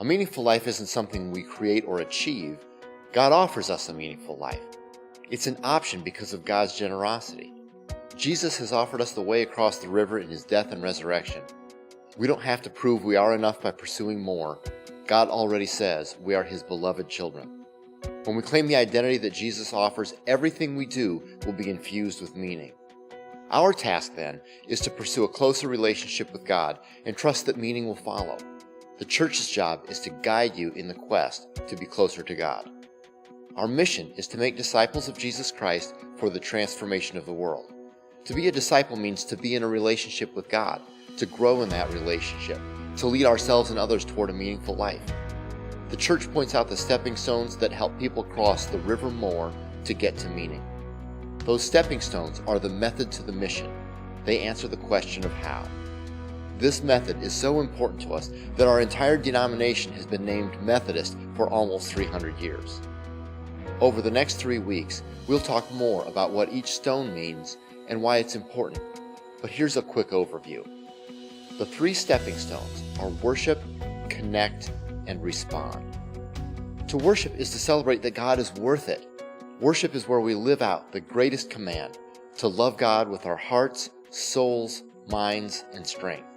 A meaningful life isn't something we create or achieve. God offers us a meaningful life. It's an option because of God's generosity. Jesus has offered us the way across the river in his death and resurrection. We don't have to prove we are enough by pursuing more. God already says we are his beloved children. When we claim the identity that Jesus offers, everything we do will be infused with meaning. Our task, then, is to pursue a closer relationship with God and trust that meaning will follow. The church's job is to guide you in the quest to be closer to God. Our mission is to make disciples of Jesus Christ for the transformation of the world. To be a disciple means to be in a relationship with God, to grow in that relationship, to lead ourselves and others toward a meaningful life. The church points out the stepping stones that help people cross the river more to get to meaning. Those stepping stones are the method to the mission. They answer the question of how. This method is so important to us that our entire denomination has been named Methodist for almost 300 years. Over the next 3 weeks, we'll talk more about what each stone means and why it's important. But here's a quick overview. The 3 stepping stones are worship, connect, and respond. To worship is to celebrate that God is worth it. Worship is where we live out the greatest command, to love God with our hearts, souls, minds, and strength.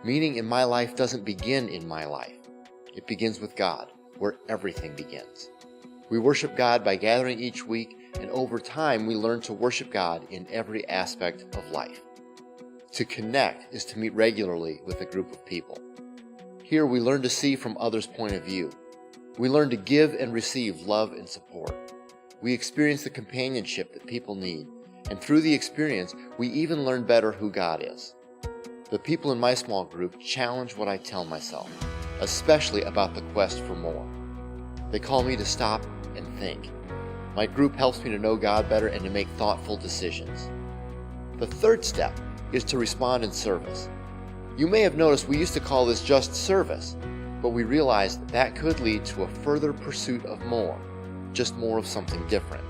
Meaning in my life doesn't begin in my life. It begins with God, where everything begins. We worship God by gathering each week, and over time we learn to worship God in every aspect of life. To connect is to meet regularly with a group of people. Here we learn to see from others' point of view. We learn to give and receive love and support. We experience the companionship that people need, and through the experience, we even learn better who God is. The people in my small group challenge what I tell myself, especially about the quest for more. They call me to stop and think. My group helps me to know God better and to make thoughtful decisions. The 3rd step is to respond in service. You may have noticed we used to call this just service, but we realized that could lead to a further pursuit of more, just more of something different.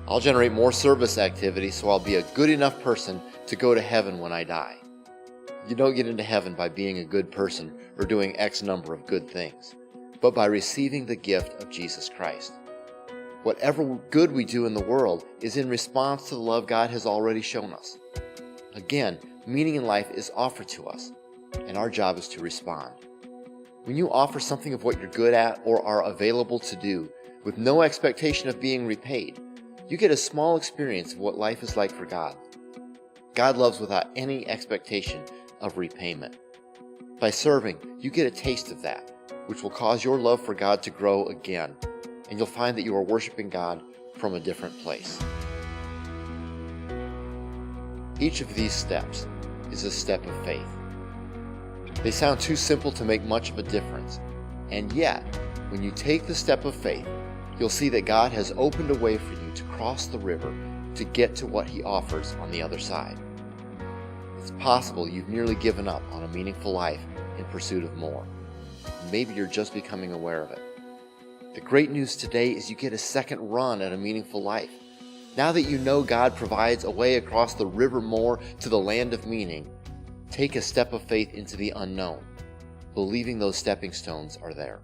I'll generate more service activity so I'll be a good enough person to go to heaven when I die. You don't get into heaven by being a good person or doing X number of good things, but by receiving the gift of Jesus Christ. Whatever good we do in the world is in response to the love God has already shown us. Again, meaning in life is offered to us, and our job is to respond. When you offer something of what you're good at or are available to do, with no expectation of being repaid, you get a small experience of what life is like for God. God loves without any expectation of repayment. By serving, you get a taste of that, which will cause your love for God to grow again, and you'll find that you are worshiping God from a different place. Each of these steps is a step of faith. They sound too simple to make much of a difference, and yet, when you take the step of faith, you'll see that God has opened a way for you to cross the river to get to what he offers on the other side. It's possible you've nearly given up on a meaningful life in pursuit of more. Maybe you're just becoming aware of it. The great news today is you get a second run at a meaningful life. Now that you know God provides a way across the river more to the land of meaning, take a step of faith into the unknown, believing those stepping stones are there.